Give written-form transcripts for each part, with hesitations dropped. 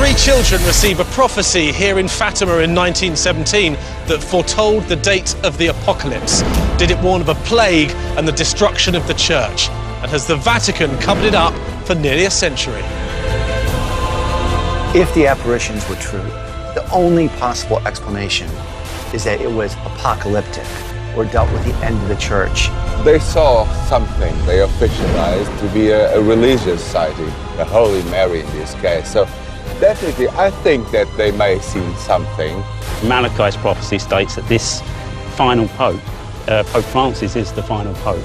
Three children receive a prophecy here in Fatima in 1917 that foretold the date of the apocalypse. Did it warn of a plague and the destruction of the church? And has the Vatican covered it up for nearly a century? If the apparitions were true, the only possible explanation is that it was apocalyptic or dealt with the end of the church. They saw something they officialized to be a religious sighting, the Holy Mary in this case. So definitely, I think that they may have seen something. Malachi's prophecy states that this final pope, Pope Francis, is the final pope.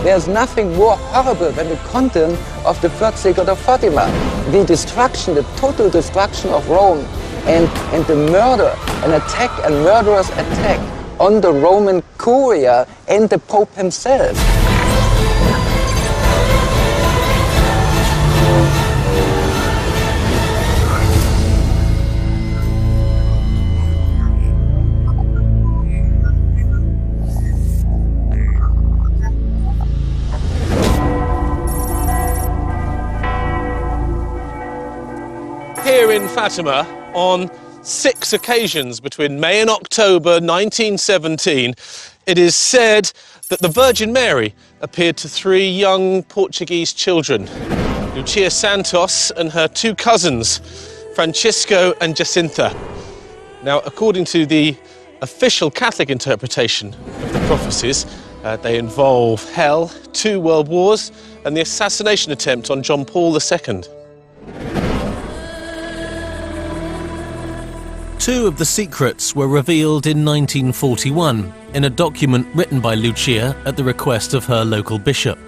There's nothing more horrible than the content of the third secret of Fatima. The destruction, the total destruction of Rome, and the murder, an attack, a murderous attack on the Roman Curia and the Pope himself. Here in Fatima, on 6 occasions between May and October 1917, it is said that the Virgin Mary appeared to 3 young Portuguese children, Lucia Santos and her 2 cousins, Francisco and Jacinta. Now, according to the official Catholic interpretation of the prophecies, they involve hell, 2 world wars, and the assassination attempt on John Paul II. 2 of the secrets were revealed in 1941 in a document written by Lucia at the request of her local bishop.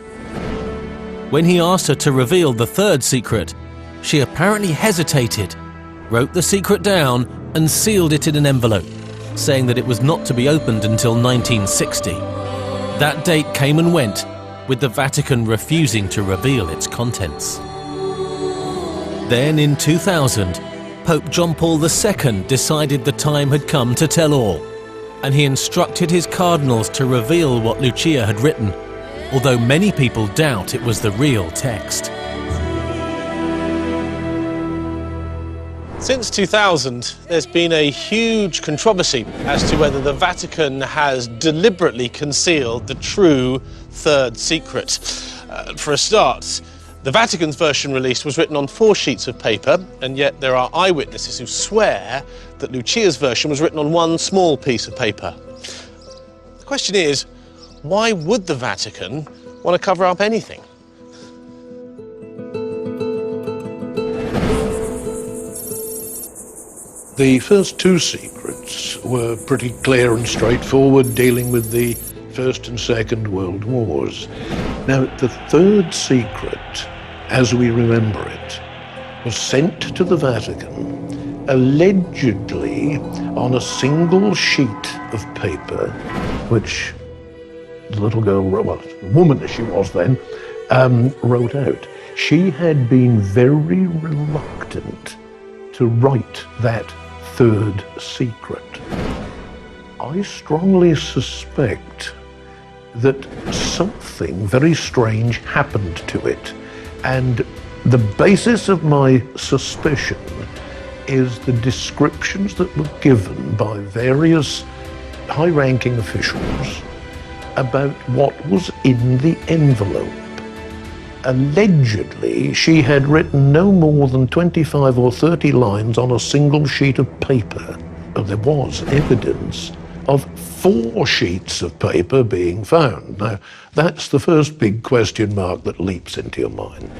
When he asked her to reveal the 3rd secret, she apparently hesitated, wrote the secret down and sealed it in an envelope, saying that it was not to be opened until 1960. That date came and went, with the Vatican refusing to reveal its contents. Then in 2000, Pope John Paul II decided the time had come to tell all, and he instructed his cardinals to reveal what Lucia had written, although many people doubt it was the real text. Since 2000, there's been a huge controversy as to whether the Vatican has deliberately concealed the true 3rd secret. For a start, the Vatican's version released was written on 4 sheets of paper, and yet there are eyewitnesses who swear that Lucia's version was written on 1 small piece of paper. The question is, why would the Vatican want to cover up anything? The first 2 secrets were pretty clear and straightforward, dealing with the First and Second World Wars. Now, the 3rd secret, as we remember it, was sent to the Vatican, allegedly on a single sheet of paper, which the little girl, well, woman as she was then, wrote out. She had been very reluctant to write that 3rd secret. I strongly suspect that something very strange happened to it. And the basis of my suspicion is the descriptions that were given by various high-ranking officials about what was in the envelope. Allegedly, she had written no more than 25 or 30 lines on a single sheet of paper. But there was evidence of 4 sheets of paper being found. Now, that's the first big question mark that leaps into your mind.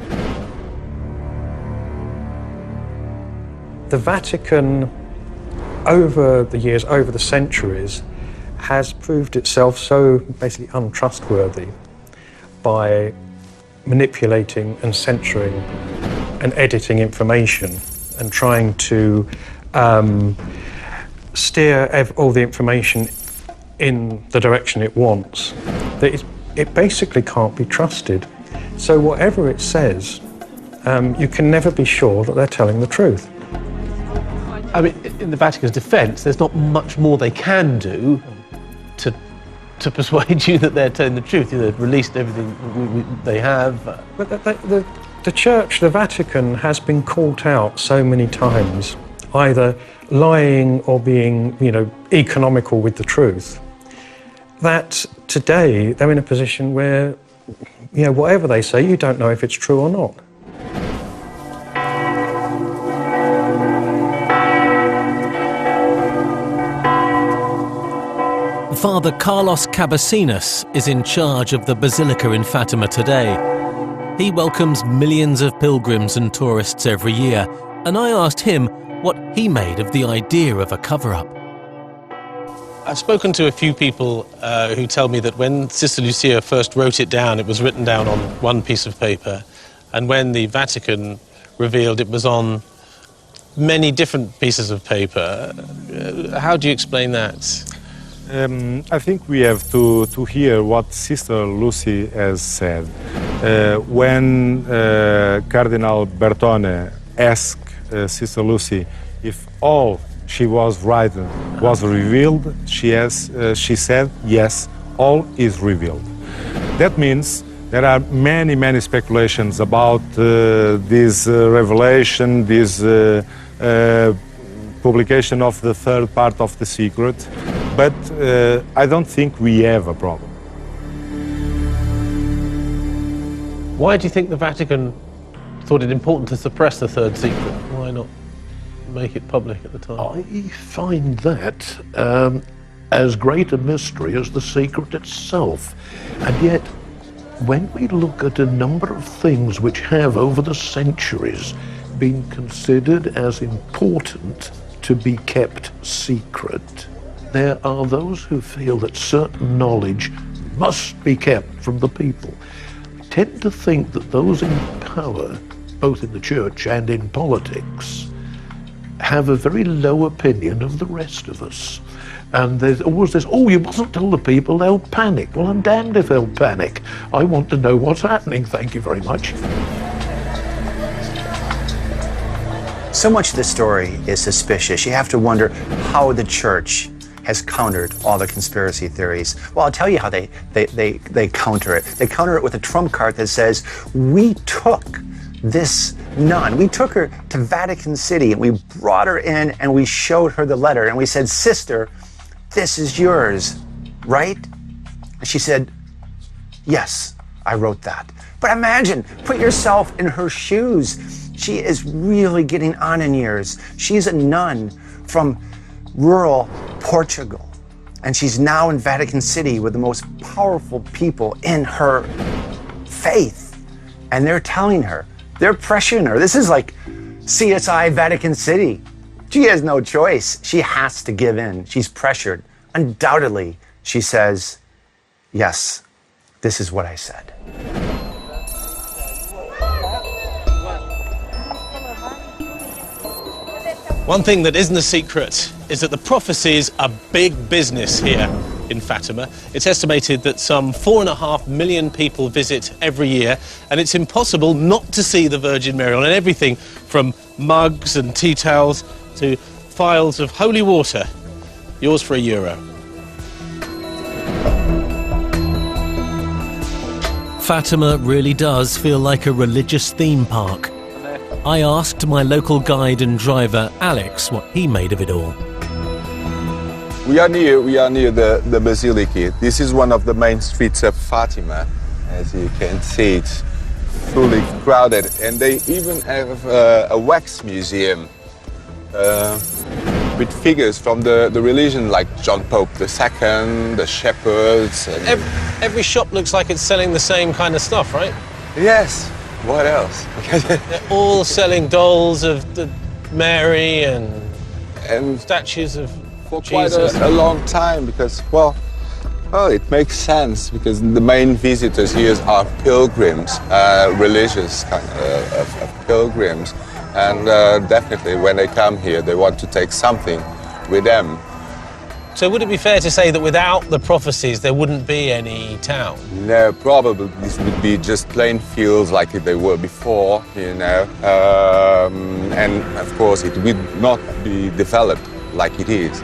The Vatican, over the years, over the centuries, has proved itself so basically untrustworthy by manipulating and censoring and editing information and trying to steer all the information in the direction it wants, that it basically can't be trusted. So whatever it says, you can never be sure that they're telling the truth. I mean, in the Vatican's defence, there's not much more they can do to persuade you that they're telling the truth. They've released everything they have. But The Church, the Vatican, has been caught out so many times, either lying or being, economical with the truth, that today they're in a position where, whatever they say, you don't know if it's true or not. Father Carlos Cabasinas is in charge of the Basilica in Fatima today. He welcomes millions of pilgrims and tourists every year, and I asked him what he made of the idea of a cover-up. I've spoken to a few people who tell me that when Sister Lucia first wrote it down, it was written down on one piece of paper, and when the Vatican revealed it was on many different pieces of paper. How do you explain that? I think we have to hear what Sister Lucy has said. When Cardinal Bertone asked Sister Lucy if all she was writing was revealed, she said, yes, all is revealed. That means there are many speculations about this revelation, this publication of the third part of the secret, but I don't think we have a problem. Why do you think the Vatican thought it important to suppress the third secret? Why not make it public at the time? I find that as great a mystery as the secret itself. And yet, when we look at a number of things which have, over the centuries, been considered as important to be kept secret, there are those who feel that certain knowledge must be kept from the people. I tend to think that those in power, both in the church and in politics, have a very low opinion of the rest of us. And there's always this, oh, you mustn't tell the people, they'll panic. Well, I'm damned if they'll panic. I want to know what's happening. Thank you very much. So much of the story is suspicious. You have to wonder how the church has countered all the conspiracy theories. Well, I'll tell you how they counter it. They counter it with a trump card that says, we took this nun, we took her to Vatican City and we brought her in and we showed her the letter and we said, sister, this is yours, right? And she said, yes, I wrote that. But imagine, put yourself in her shoes. She is really getting on in years. She's a nun from rural Portugal, and she's now in Vatican City with the most powerful people in her faith. And they're telling her, they're pressuring her. This is like CSI Vatican City. She has no choice. She has to give in. She's pressured. Undoubtedly, she says, yes, this is what I said. One thing that isn't a secret is that the prophecies are big business here in Fatima. It's estimated that some 4.5 million people visit every year, and it's impossible not to see the Virgin Mary on everything from mugs and tea towels to phials of holy water. Yours for €1. Fatima really does feel like a religious theme park. I asked my local guide and driver, Alex, what he made of it all. We are near the Basilica. This is one of the main streets of Fatima. As you can see, it's fully crowded. And they even have a wax museum with figures from the religion, like John Pope II, the shepherds. And Every shop looks like it's selling the same kind of stuff, right? yes. What else? They're all selling dolls of the Mary and statues of for Jesus. quite a long time, because, well, it makes sense, because the main visitors here are pilgrims, religious kind of pilgrims. And definitely when they come here, they want to take something with them. So would it be fair to say that without the prophecies, there wouldn't be any town? No, probably this would be just plain fields like they were before, you know. And of course, it would not be developed like it is.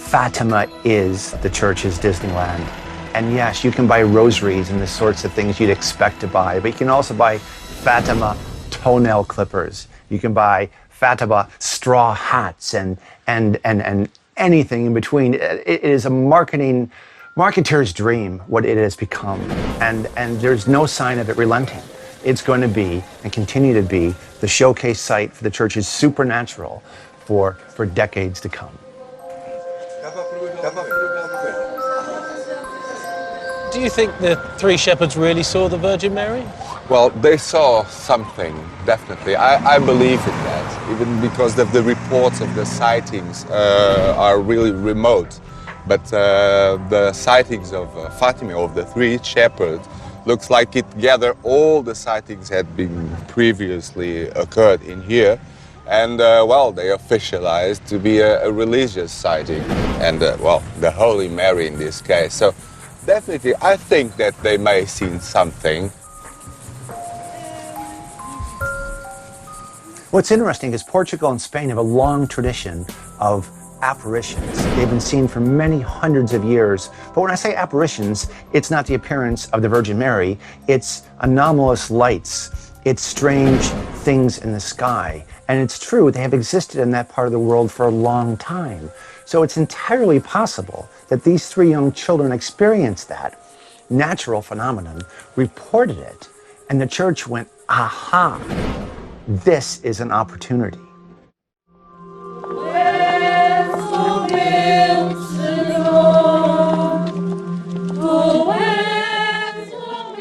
Fatima is the church's Disneyland. And yes, you can buy rosaries and the sorts of things you'd expect to buy, but you can also buy Fatima toenail clippers. You can buy Fatima straw hats and anything in between. It is a marketeer's dream, what it has become. And there's no sign of it relenting. It's going to be, and continue to be, the showcase site for the church's supernatural for decades to come. Do you think the three shepherds really saw the Virgin Mary? Well, they saw something, definitely. I believe in that, even because the reports of the sightings are really remote. But the sightings of Fatima, of the three shepherds, looks like it gathered all the sightings had been previously occurred in here. And, well, they officialized to be a religious sighting. And, well, the Holy Mary in this case. So, definitely, I think that they may have seen something. What's interesting is Portugal and Spain have a long tradition of apparitions. They've been seen for many hundreds of years. But when I say apparitions, it's not the appearance of the Virgin Mary. It's anomalous lights. It's strange things in the sky. And it's true, they have existed in that part of the world for a long time. So it's entirely possible that these three young children experienced that natural phenomenon, reported it, and the church went, aha, this is an opportunity.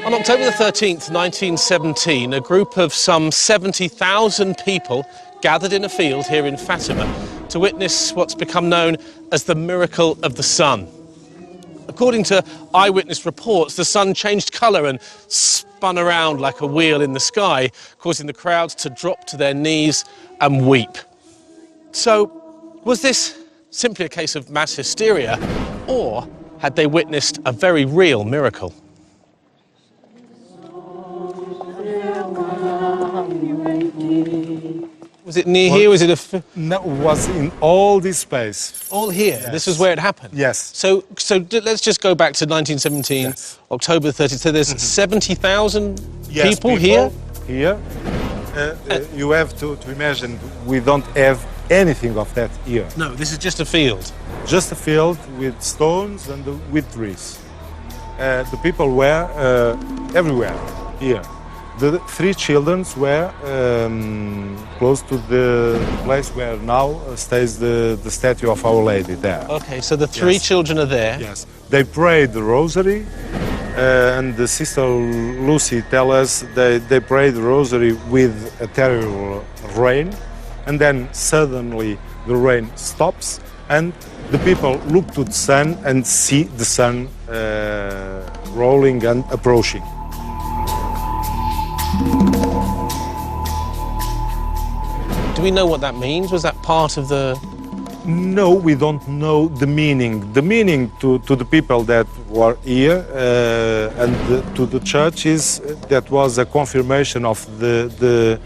On October the 13th, 1917, a group of some 70,000 people gathered in a field here in Fatima to witness what's become known as the miracle of the sun. According to eyewitness reports, the sun changed colour and spun around like a wheel in the sky, causing the crowds to drop to their knees and weep. So, was this simply a case of mass hysteria, or had they witnessed a very real miracle? Was it near here? Was it No, it was in all this space. all here? Yes. This is where it happened? Yes. So let's just go back to 1917, Yes. October 30th. So there's 70,000 Yes, people here? Here. You have to imagine we don't have anything of that here. No, this is just a field. Just a field with stones and with trees. The people were everywhere here. The three children were close to the place where now stays the statue of Our Lady there. Okay, so the three Yes. children are there. Yes, they prayed the rosary, and the sister Lucy tell us they prayed the rosary with a terrible rain, and then suddenly the rain stops, and the people look to the sun and see the sun rolling and approaching. Do we know what that means? Was that part of the... No, we don't know the meaning. The meaning to the people that were here and to the church is that was a confirmation of the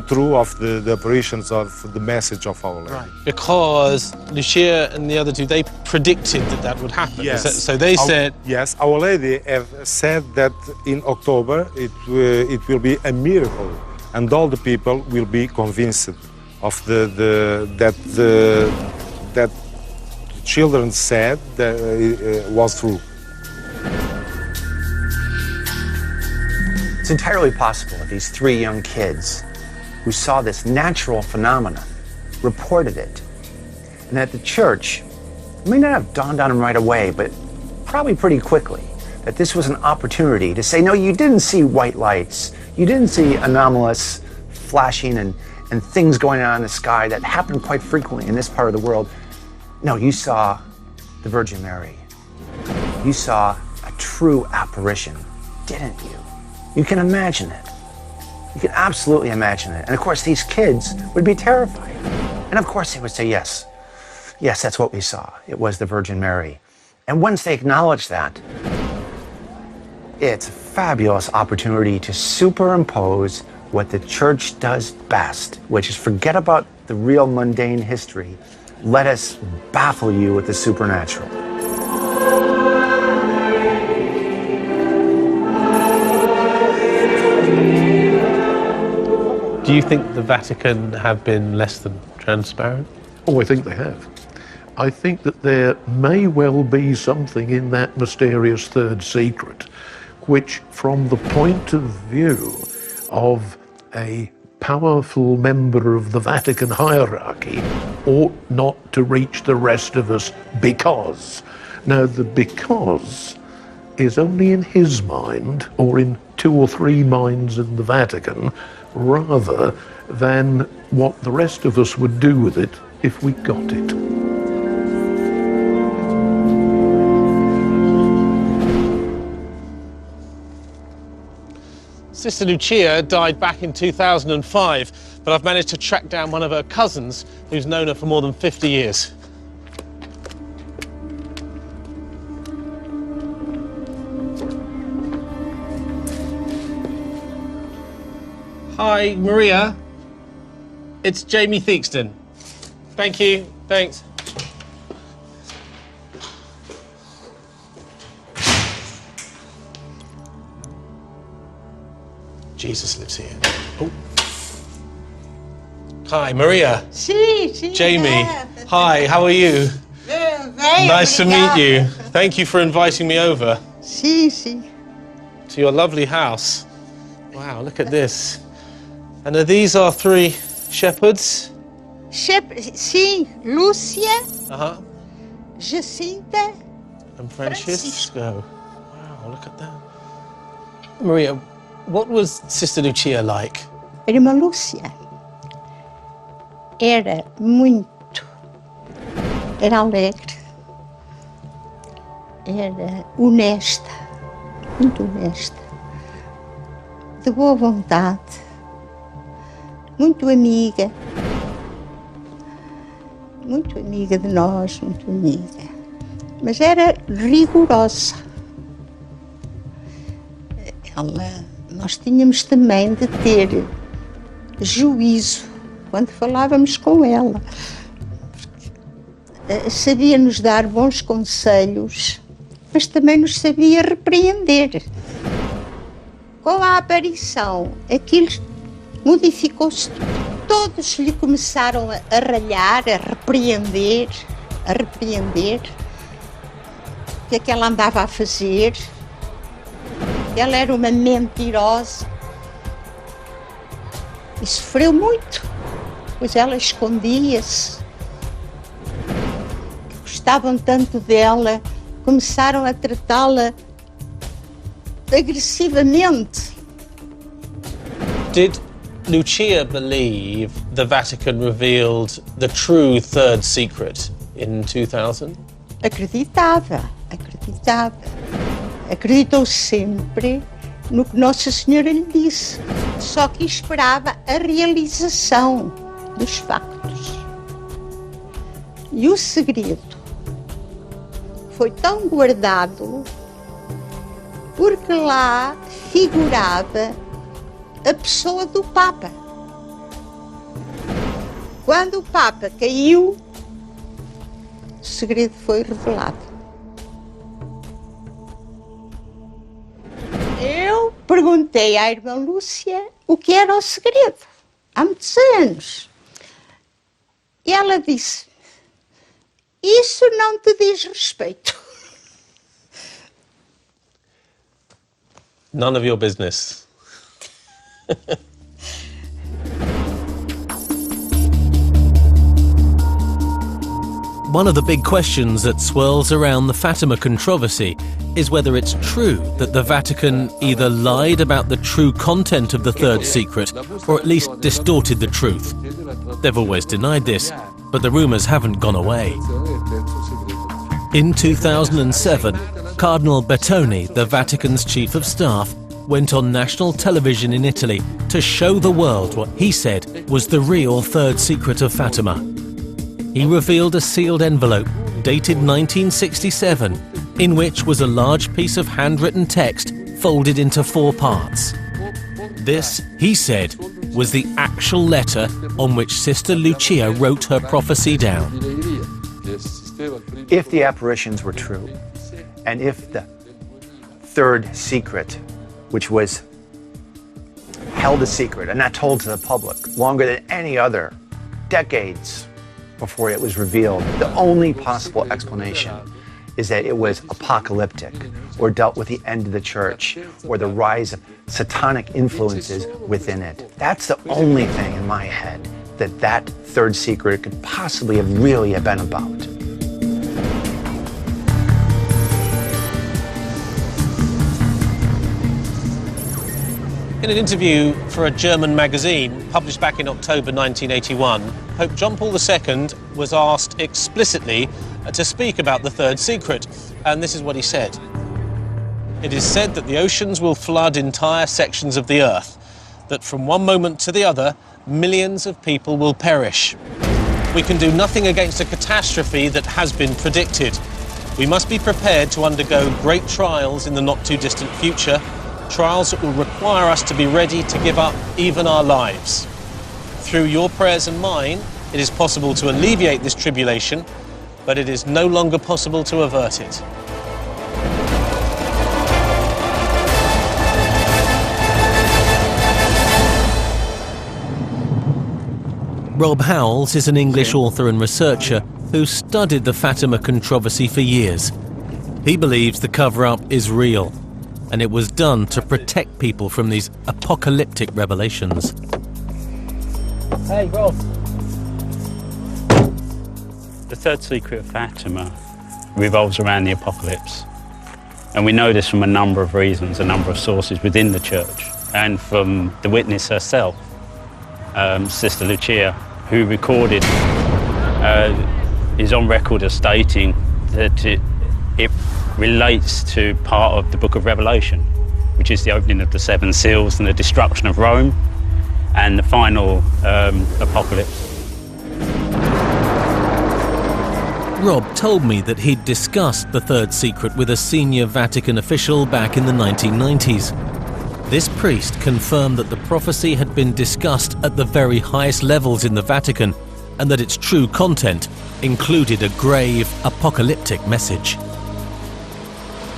truth of the apparitions of the message of Our Lady. Right. Because Lucia and the other two, they predicted that would happen. Yes. So they said... Yes, Our Lady have said that in October it will be a miracle, and all the people will be convinced of that the children said that it was true. It's entirely possible that these three young kids who saw this natural phenomenon reported it, and that the church, it may not have dawned on them right away, but probably pretty quickly, that this was an opportunity to say, no, you didn't see white lights, you didn't see anomalous flashing and things going on in the sky that happen quite frequently in this part of the world. No, you saw the Virgin Mary. You saw a true apparition, didn't you? You can imagine it. You can absolutely imagine it. And of course, these kids would be terrified. And of course, they would say, yes, that's what we saw. It was the Virgin Mary. And once they acknowledge that, it's a fabulous opportunity to superimpose what the church does best, which is forget about the real mundane history. Let us baffle you with the supernatural. Do you think the Vatican have been less than transparent? Oh, I think they have. I think that there may well be something in that mysterious third secret, which, from the point of view of a powerful member of the Vatican hierarchy, ought not to reach the rest of us because. Now, the because is only in his mind, or in 2 or 3 minds in the Vatican, rather than what the rest of us would do with it if we got it. Sister Lucia died back in 2005, but I've managed to track down one of her cousins who's known her for more than 50 years. Hi, Maria. It's Jamie Theakston. Thank you. Thanks. Jesus lives here. Oh. Hi, Maria. Jamie. Hi, how are you? Nice to meet you. Thank you for inviting me over. To your lovely house. Wow, look at this. And these are 3 shepherds? Sim, Lúcia, Uh-huh. Jacinta, And Francisco. Wow, look at that. Maria, what was Sister Lucia like? Irmã Lúcia. Era alegre, era honesta, muito honesta, de boa vontade, muito amiga de nós, muito amiga, mas era rigorosa. Nós tínhamos também de ter juízo quando falávamos com ela. Sabia nos dar bons conselhos, mas também nos sabia repreender. Com a aparição, aquilo modificou-se tudo. Todos lhe começaram a ralhar, a repreender o que é que ela andava a fazer. Ela era uma mentirosa e sofreu muito, pois ela escondia-se. Gostavam tanto dela, começaram a tratá-la agressivamente. Did Lucia believe the Vatican revealed the true third secret in 2000? Acreditava. Acreditou sempre no que Nossa Senhora lhe disse, só que esperava a realização dos factos. E o segredo foi tão guardado porque lá figurava a pessoa do Papa. Quando o Papa caiu, o segredo foi revelado. Eu perguntei à irmã Lúcia o que era o segredo, há muitos anos. E ela disse, isso não te diz respeito. None of your business. One of the big questions that swirls around the Fatima controversy is whether it's true that the Vatican either lied about the true content of the third secret or at least distorted the truth. They've always denied this, but the rumours haven't gone away. In 2007, Cardinal Bertone, the Vatican's chief of staff, went on national television in Italy to show the world what he said was the real third secret of Fatima. He revealed a sealed envelope dated 1967 in which was a large piece of handwritten text folded into 4 parts. This, he said, was the actual letter on which Sister Lucia wrote her prophecy down. If the apparitions were true, and if the third secret, which was held a secret and not told to the public longer than any other, decades before it was revealed. The only possible explanation is that it was apocalyptic, or dealt with the end of the church, or the rise of satanic influences within it. That's the only thing in my head that third secret could possibly have really been about. In an interview for a German magazine published back in October 1981, Pope John Paul II was asked explicitly to speak about the third secret, and this is what he said. It is said that the oceans will flood entire sections of the earth, that from one moment to the other, millions of people will perish. We can do nothing against a catastrophe that has been predicted. We must be prepared to undergo great trials in the not-too-distant future, trials that will require us to be ready to give up even our lives. Through your prayers and mine, it is possible to alleviate this tribulation, but it is no longer possible to avert it. Rob Howells is an English author and researcher who studied the Fatima controversy for years. He believes the cover-up is real, and it was done to protect people from these apocalyptic revelations. Hey, Rob. The third secret of Fatima revolves around the apocalypse. And we know this from a number of reasons, a number of sources within the church, and from the witness herself, Sister Lucia, who recorded, is on record as stating that it relates to part of the book of Revelation, which is the opening of the seven seals and the destruction of Rome and the final apocalypse. Rob told me that he'd discussed the third secret with a senior Vatican official back in the 1990s. This priest confirmed that the prophecy had been discussed at the very highest levels in the Vatican and that its true content included a grave apocalyptic message.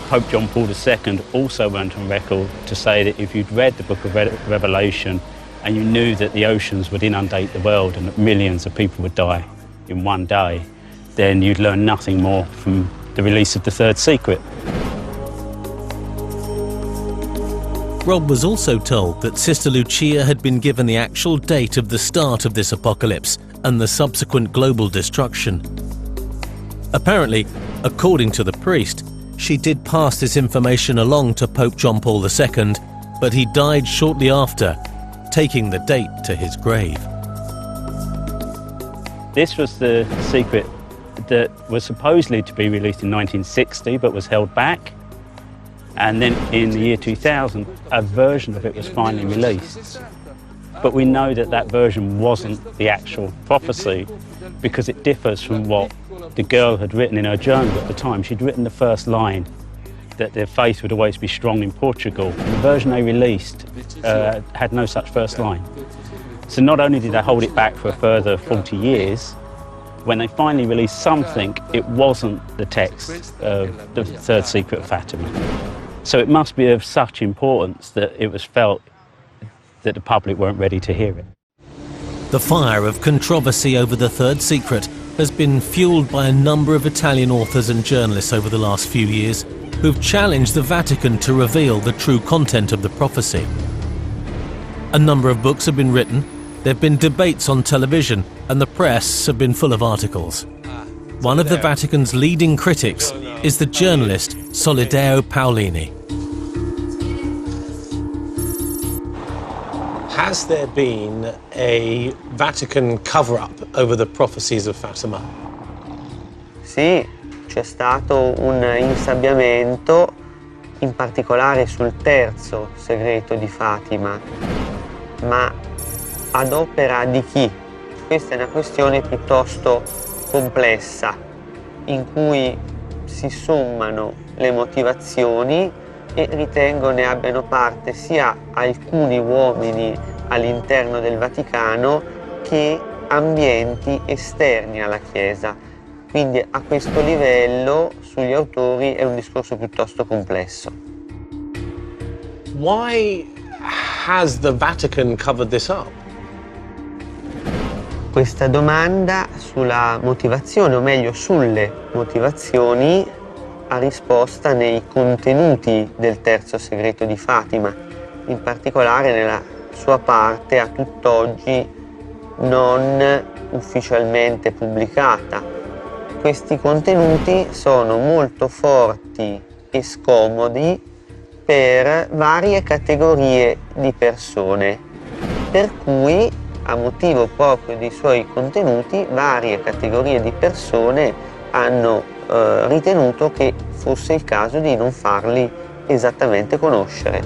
Pope John Paul II also went on record to say that if you'd read the book of Revelation and you knew that the oceans would inundate the world and that millions of people would die in one day, then you'd learn nothing more from the release of the third secret. Rob was also told that Sister Lucia had been given the actual date of the start of this apocalypse and the subsequent global destruction. Apparently, according to the priest, she did pass this information along to Pope John Paul II, but he died shortly after, taking the date to his grave. This was the secret that was supposedly to be released in 1960 but was held back. And then in the year 2000, a version of it was finally released. But we know that that version wasn't the actual prophecy because it differs from what the girl had written in her journal at the time. She'd written the first line, that their faith would always be strong in Portugal. And the version they released had no such first line. So not only did they hold it back for a further 40 years, when they finally released something, it wasn't the text of the third secret of Fatima. So it must be of such importance that it was felt that the public weren't ready to hear it. The fire of controversy over the third secret has been fueled by a number of Italian authors and journalists over the last few years who've challenged the Vatican to reveal the true content of the prophecy. A number of books have been written, there have been debates on television, and the press have been full of articles. One of the Vatican's leading critics is the journalist Solideo Paolini. Has there been a Vatican cover-up over the prophecies of Fatima? Sì, c'è stato un insabbiamento, in particolare sul terzo segreto di Fatima. Ma ad opera di chi? Questa è una questione piuttosto complessa, in cui si sommano le motivazioni e ritengo ne abbiano parte sia alcuni uomini all'interno del Vaticano che ambienti esterni alla Chiesa. Quindi a questo livello sugli autori è un discorso piuttosto complesso. Why has the Vatican covered this up? Questa domanda sulla motivazione, o meglio sulle motivazioni, ha risposta nei contenuti del terzo segreto di Fatima, in particolare nella sua parte a tutt'oggi non ufficialmente pubblicata. Questi contenuti sono molto forti e scomodi per varie categorie di persone, per cui a motivo proprio dei suoi contenuti varie categorie di persone hanno ritenuto che fosse il caso di non farli esattamente conoscere.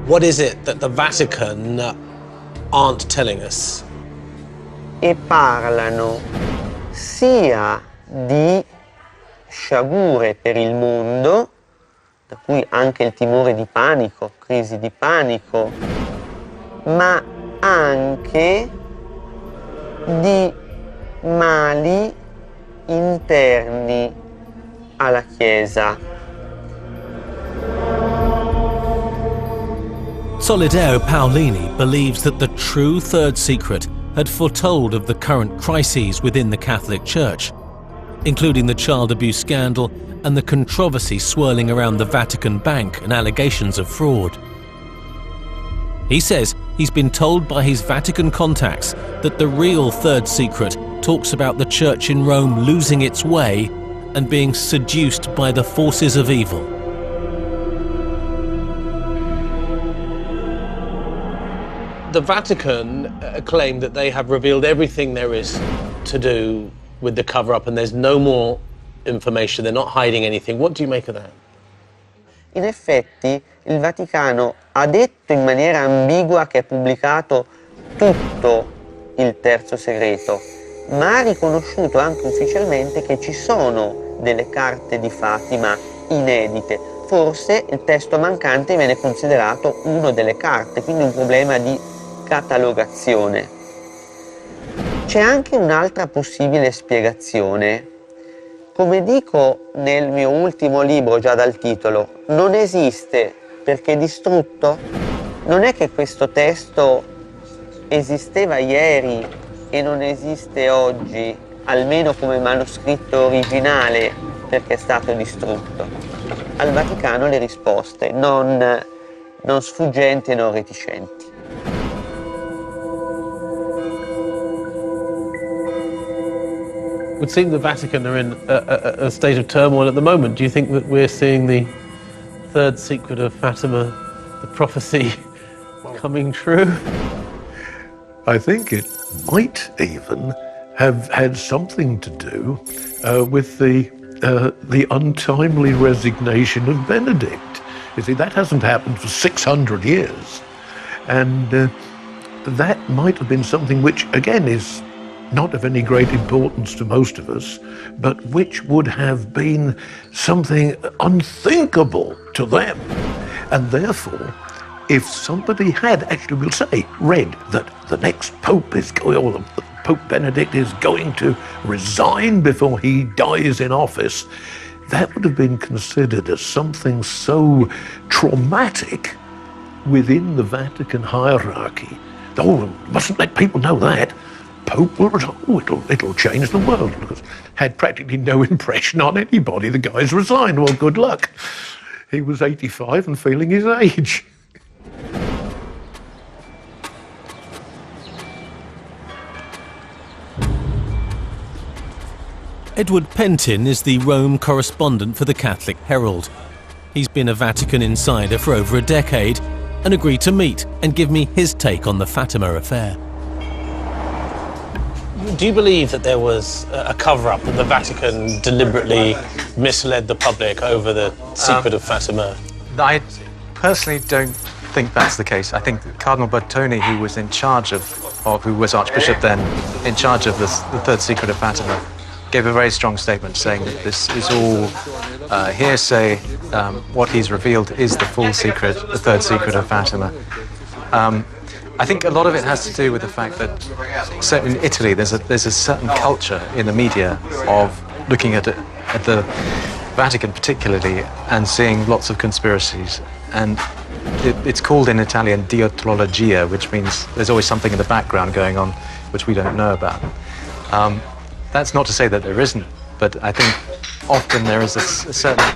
What is it that the Vatican aren't telling us? E parlano sia di sciagure per il mondo, da cui anche il timore di panico, crisi di panico, ma anche di mali interni alla Chiesa. Solideo Paolini believes that the true third secret had foretold of the current crises within the Catholic Church, including the child abuse scandal and the controversy swirling around the Vatican Bank and allegations of fraud. He says he's been told by his Vatican contacts that the real third secret talks about the Church in Rome losing its way and being seduced by the forces of evil. The Vatican claim that they have revealed everything there is to do with the cover-up and there's no more information, they're not hiding anything. What do you make of that? In effetti il Vaticano ha detto in maniera ambigua che ha pubblicato tutto il terzo segreto, ma ha riconosciuto anche ufficialmente che ci sono delle carte di Fatima inedite. Forse il testo mancante viene considerato una delle carte, quindi un problema di catalogazione. C'è anche un'altra possibile spiegazione. Come dico nel mio ultimo libro, già dal titolo, non esiste perché distrutto. Non è che questo testo esisteva ieri e non esiste oggi, almeno come manoscritto originale, perché è stato distrutto. Al Vaticano le risposte, non sfuggenti e non reticenti. It would seem the Vatican are in a state of turmoil at the moment. Do you think that we're seeing the third secret of Fatima, the prophecy, coming true? I think it might even have had something to do with the untimely resignation of Benedict. You see, that hasn't happened for 600 years. And that might have been something which, again, is not of any great importance to most of us, but which would have been something unthinkable to them. And therefore, if somebody had actually, we'll say, read that the next Pope is going, or Pope Benedict is going to resign before he dies in office, that would have been considered as something so traumatic within the Vatican hierarchy. Oh, mustn't let people know that. Pope will resign. Oh, it'll change the world, because had practically no impression on anybody. The guy's resigned. Well, good luck. He was 85 and feeling his age. Edward Pentin is the Rome correspondent for the Catholic Herald. He's been a Vatican insider for over a decade and agreed to meet and give me his take on the Fatima affair. Do you believe that there was a cover-up, that the Vatican deliberately misled the public over the secret of Fatima? I personally don't think that's the case. I think Cardinal Bertone, who was in charge of, or who was Archbishop then, in charge of the third secret of Fatima, gave a very strong statement saying that this is all hearsay. What he's revealed is the full secret, the third secret of Fatima. I think a lot of it has to do with the fact that, certainly in Italy, there's a certain culture in the media of looking at the Vatican particularly, and seeing lots of conspiracies. And it's called in Italian dietrologia, which means there's always something in the background going on which we don't know about. That's not to say that there isn't, but I think often there is a certain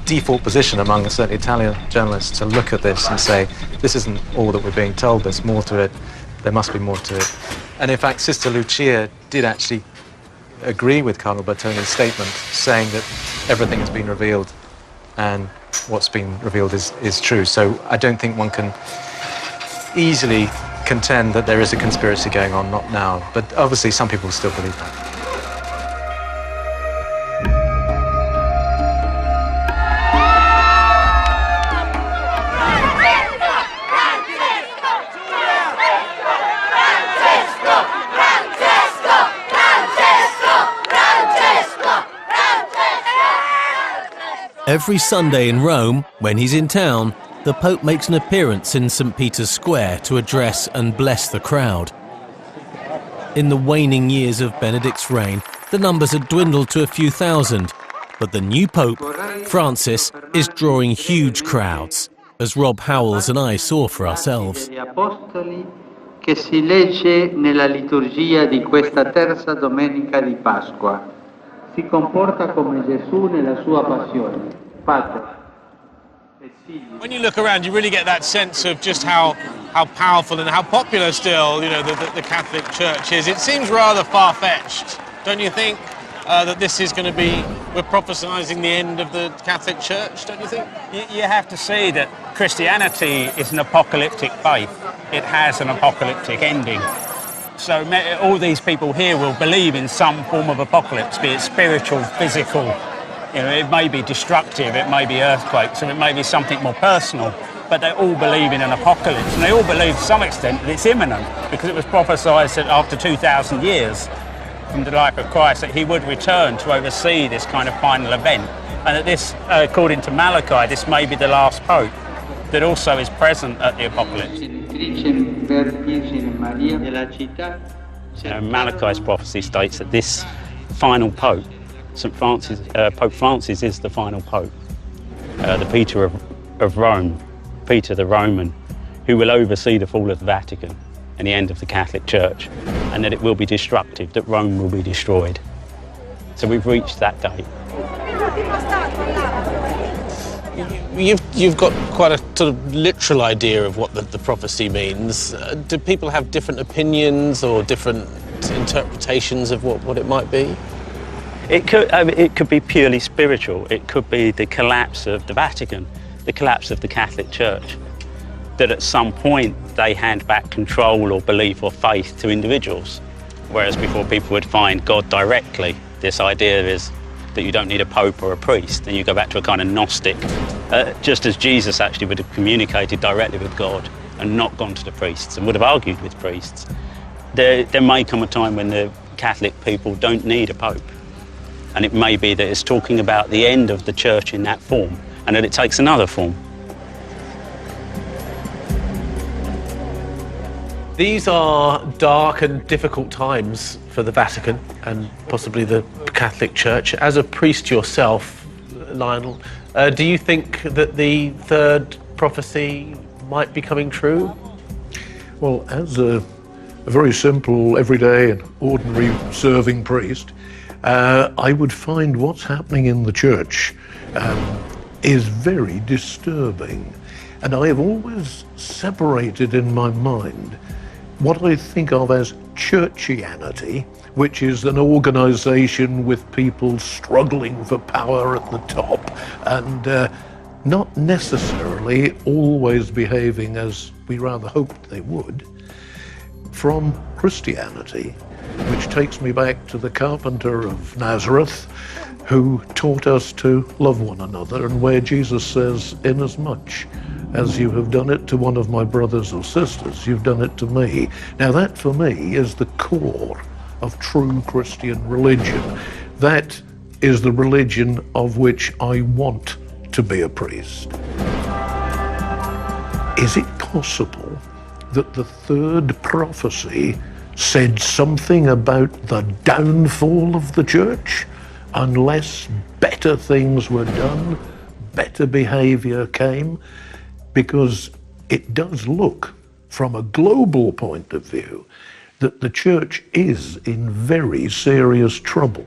default position among certain Italian journalists to look at this and say, this isn't all that we're being told, there's more to it, there must be more to it. And in fact, Sister Lucia did actually agree with Cardinal Bertoni's statement, saying that everything has been revealed and what's been revealed is true. So I don't think one can easily contend that there is a conspiracy going on, not now. But obviously some people still believe that. Every Sunday in Rome, when he's in town, the Pope makes an appearance in St. Peter's Square to address and bless the crowd. In the waning years of Benedict's reign, the numbers had dwindled to a few thousand, but the new Pope, Francis, is drawing huge crowds, as Rob Howells and I saw for ourselves. Che si legge nella liturgia di questa terza domenica di Pasqua. Si comporta come Gesù nella sua passione. When you look around, you really get that sense of just how powerful and how popular still, the Catholic Church is. It seems rather far-fetched, don't you think, that this is going to be, we're prophesying the end of the Catholic Church, don't you think? You have to see that Christianity is an apocalyptic faith. It has an apocalyptic ending. So all these people here will believe in some form of apocalypse, be it spiritual, physical. It may be destructive, it may be earthquakes, or it may be something more personal, but they all believe in an apocalypse, and they all believe to some extent that it's imminent, because it was prophesied that after 2,000 years from the life of Christ that he would return to oversee this kind of final event, and that this, according to Malachi, this may be the last pope that also is present at the apocalypse. Malachi's prophecy states that this final pope, Pope Francis is the final pope, the Peter of Rome, Peter the Roman, who will oversee the fall of the Vatican and the end of the Catholic Church, and that it will be destructive, that Rome will be destroyed. So we've reached that date. You've got quite a sort of literal idea of what the prophecy means. Do people have different opinions or different interpretations of what it might be? It could be purely spiritual. It could be the collapse of the Vatican, the collapse of the Catholic Church, that at some point they hand back control or belief or faith to individuals, whereas before people would find God directly. This idea is that you don't need a pope or a priest, and you go back to a kind of Gnostic, just as Jesus actually would have communicated directly with God and not gone to the priests and would have argued with priests. There may come a time when the Catholic people don't need a pope. And it may be that it's talking about the end of the church in that form, and that it takes another form. These are dark and difficult times for the Vatican and possibly the Catholic Church. As a priest yourself, Lionel, do you think that the third prophecy might be coming true? Well, as a very simple, everyday and ordinary serving priest, I would find what's happening in the church is very disturbing. And I have always separated in my mind what I think of as churchianity, which is an organization with people struggling for power at the top and not necessarily always behaving as we rather hoped they would, from Christianity, which takes me back to the carpenter of Nazareth, who taught us to love one another, and where Jesus says, inasmuch as you have done it to one of my brothers or sisters, you've done it to me. Now that for me is the core of true Christian religion. That is the religion of which I want to be a priest. Is it possible that the third prophecy said something about the downfall of the church? unless better things were done, better behaviour came, because it does look, from a global point of view, that the Church is in very serious trouble.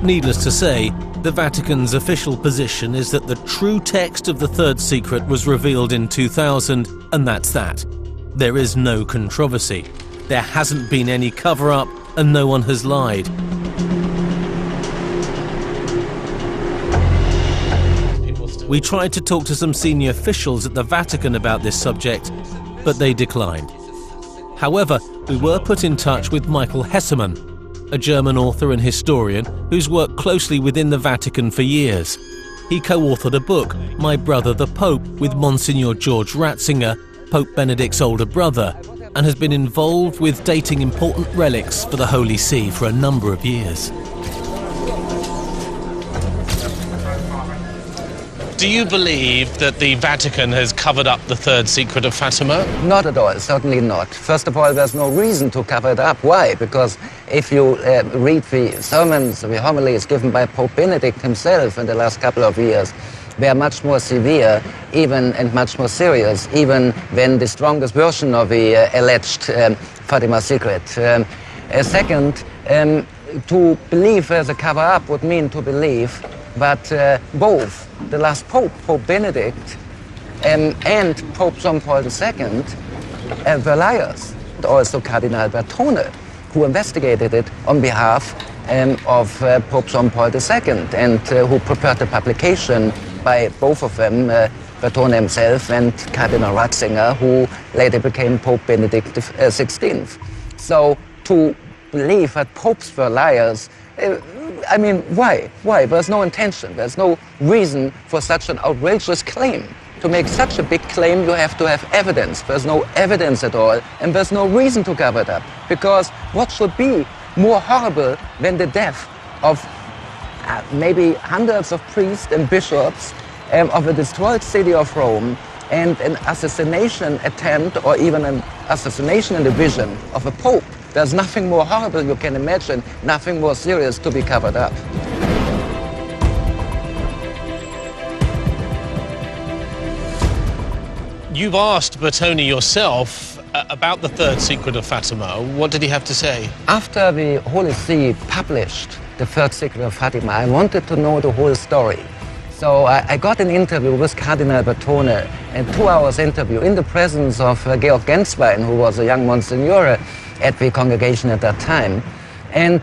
Needless to say, the Vatican's official position is that the true text of the third secret was revealed in 2000, and that's that. There is no controversy. There hasn't been any cover-up, and no one has lied. We tried to talk to some senior officials at the Vatican about this subject, but they declined. However, we were put in touch with Michael Hessemann, a German author and historian who's worked closely within the Vatican for years. He co-authored a book, My Brother the Pope, with Monsignor George Ratzinger, Pope Benedict's older brother, and has been involved with dating important relics for the Holy See for a number of years. Do you believe that the Vatican has covered up the third secret of Fatima? Not at all, certainly not. First of all, there's no reason to cover it up. Why? Because if you read the sermons, the homilies given by Pope Benedict himself in the last couple of years, they are much more severe and much more serious, even than the strongest version of the alleged Fatima secret. Second, to believe there's a cover-up would mean to believe that both the last Pope, Pope Benedict, and Pope John Paul II were liars. Also Cardinal Bertone, who investigated it on behalf of Pope John Paul II and who prepared the publication by both of them, Bertone himself and Cardinal Ratzinger, who later became Pope Benedict XVI. So to believe that popes were liars, I mean, why? Why? There's no intention. There's no reason for such an outrageous claim. To make such a big claim, you have to have evidence. There's no evidence at all, and there's no reason to cover it up. Because what should be more horrible than the death of maybe hundreds of priests and bishops of a destroyed city of Rome, and an assassination attempt, or even an assassination in the vision of a pope? There's nothing more horrible you can imagine, nothing more serious to be covered up. You've asked Bertone yourself about the third secret of Fatima. What did he have to say? After the Holy See published the third secret of Fatima, I wanted to know the whole story. So I got an interview with Cardinal Bertone, a 2-hour interview in the presence of Georg Genswein, who was a young Monsignor at the congregation at that time. And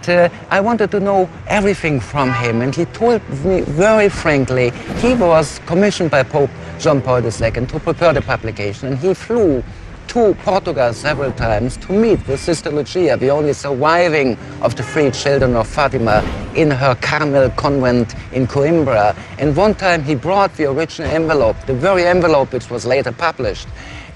I wanted to know everything from him, and he told me very frankly he was commissioned by Pope John Paul II to prepare the publication, and he flew to Portugal several times to meet with Sister Lucia, the only surviving of the 3 children of Fatima, in her Carmel convent in Coimbra. And one time he brought the original envelope, the very envelope which was later published,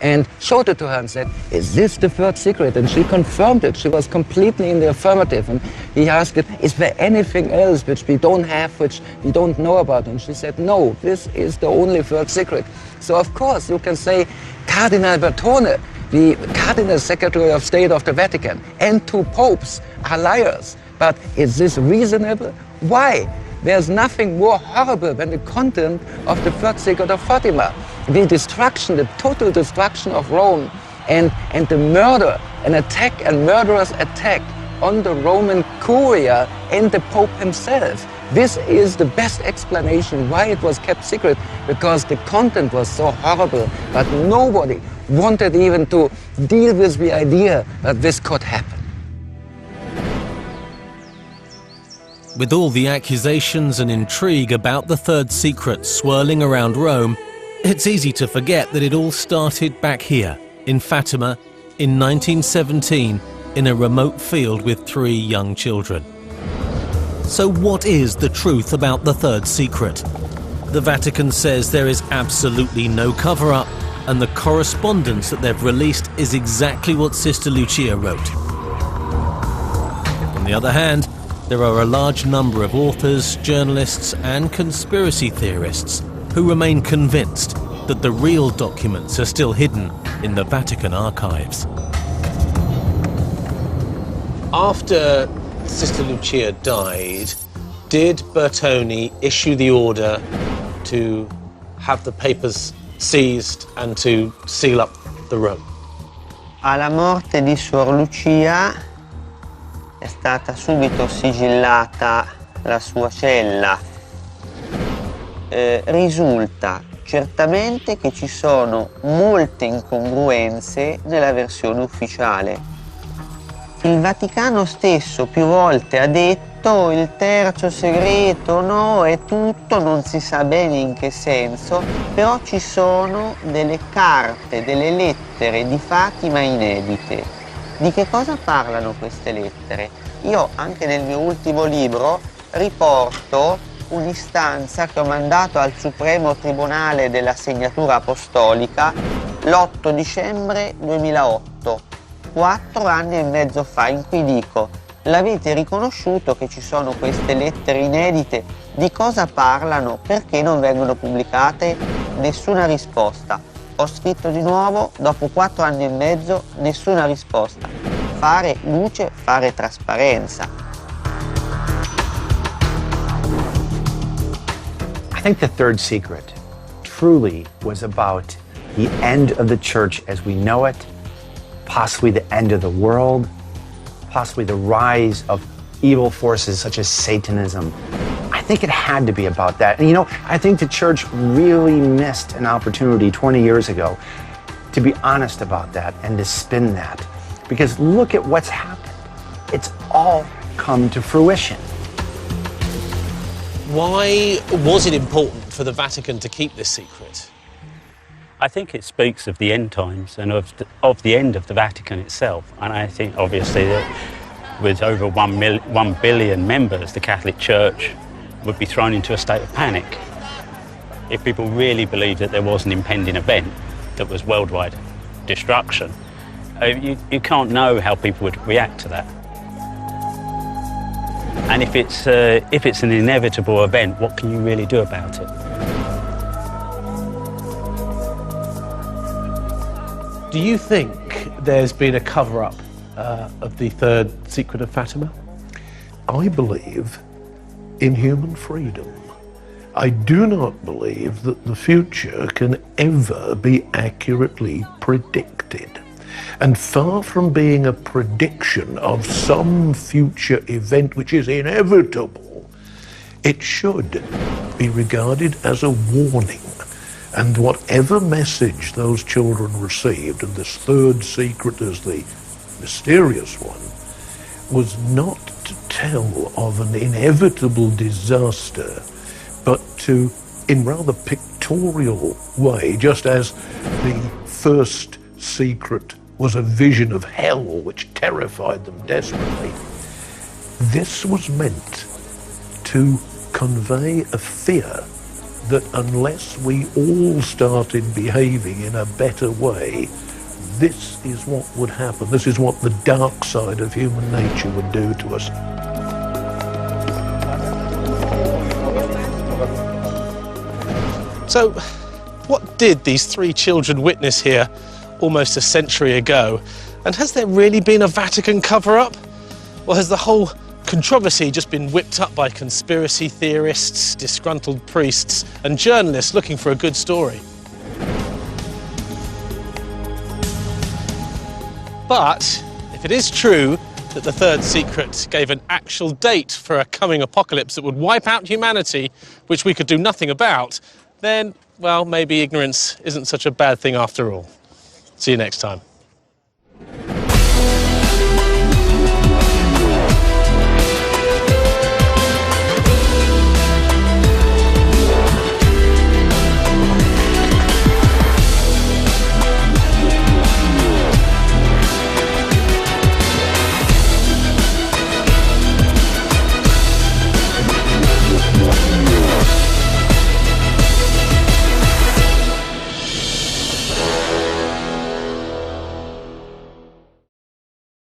and showed it to her and said, "Is this the third secret?" And she confirmed it. She was completely in the affirmative. And he asked her, "Is there anything else which we don't have, which we don't know about?" And she said, "No, this is the only third secret." So of course you can say Cardinal Bertone, the Cardinal Secretary of State of the Vatican, and 2 popes are liars. But is this reasonable? Why? There's nothing more horrible than the content of the third secret of Fatima. The destruction, the total destruction of Rome, and the murder, an attack, a murderous attack on the Roman Curia and the Pope himself. This is the best explanation why it was kept secret, because the content was so horrible, but nobody wanted even to deal with the idea that this could happen. With all the accusations and intrigue about the third secret swirling around Rome, it's easy to forget that it all started back here, in Fatima, in 1917, in a remote field with 3 young children. So what is the truth about the third secret? The Vatican says there is absolutely no cover-up, and the correspondence that they've released is exactly what Sister Lucia wrote. On the other hand, there are a large number of authors, journalists, and conspiracy theorists who remain convinced that the real documents are still hidden in the Vatican archives. After Sister Lucia died, did Bertone issue the order to have the papers seized and to seal up the room? Alla morte di Suor Lucia è stata subito sigillata la sua cella. Risulta certamente che ci sono molte incongruenze nella versione ufficiale. Il Vaticano stesso più volte ha detto il terzo segreto, no, è tutto, non si sa bene in che senso, però ci sono delle carte, delle lettere di Fatima inedite. Di che cosa parlano queste lettere? Io anche nel mio ultimo libro riporto un'istanza che ho mandato al Supremo Tribunale della Segnatura Apostolica l'8 dicembre 2008, 4 anni e mezzo fa, in cui dico: l'avete riconosciuto che ci sono queste lettere inedite? Di cosa parlano? Perché non vengono pubblicate? Nessuna risposta. Ho scritto di nuovo, dopo 4 anni e mezzo, nessuna risposta. Fare luce, fare trasparenza. I think the third secret truly was about the end of the church as we know it, possibly the end of the world, possibly the rise of evil forces such as Satanism. I think it had to be about that. And you know, I think the church really missed an opportunity 20 years ago to be honest about that and to spin that. Because look at what's happened. It's all come to fruition. Why was it important for the Vatican to keep this secret? I think it speaks of the end times and of the end of the Vatican itself. And I think obviously that with over 1 billion members, the Catholic Church would be thrown into a state of panic if people really believed that there was an impending event that was worldwide destruction. You can't know how people would react to that. And if it's an inevitable event, what can you really do about it? Do you think there's been a cover-up of the third secret of Fatima? I believe in human freedom. I do not believe that the future can ever be accurately predicted. And far from being a prediction of some future event which is inevitable, it should be regarded as a warning. And whatever message those children received, and this third secret as the mysterious one, was not to tell of an inevitable disaster, but to, in rather pictorial way, just as the first secret was a vision of hell which terrified them desperately, this was meant to convey a fear that unless we all started behaving in a better way, this is what would happen. This is what the dark side of human nature would do to us. So, what did these 3 children witness here almost a century ago? And has there really been a Vatican cover-up? Or has the whole controversy just been whipped up by conspiracy theorists, disgruntled priests, and journalists looking for a good story? But if it is true that the third secret gave an actual date for a coming apocalypse that would wipe out humanity, which we could do nothing about, then, well, maybe ignorance isn't such a bad thing after all. See you next time.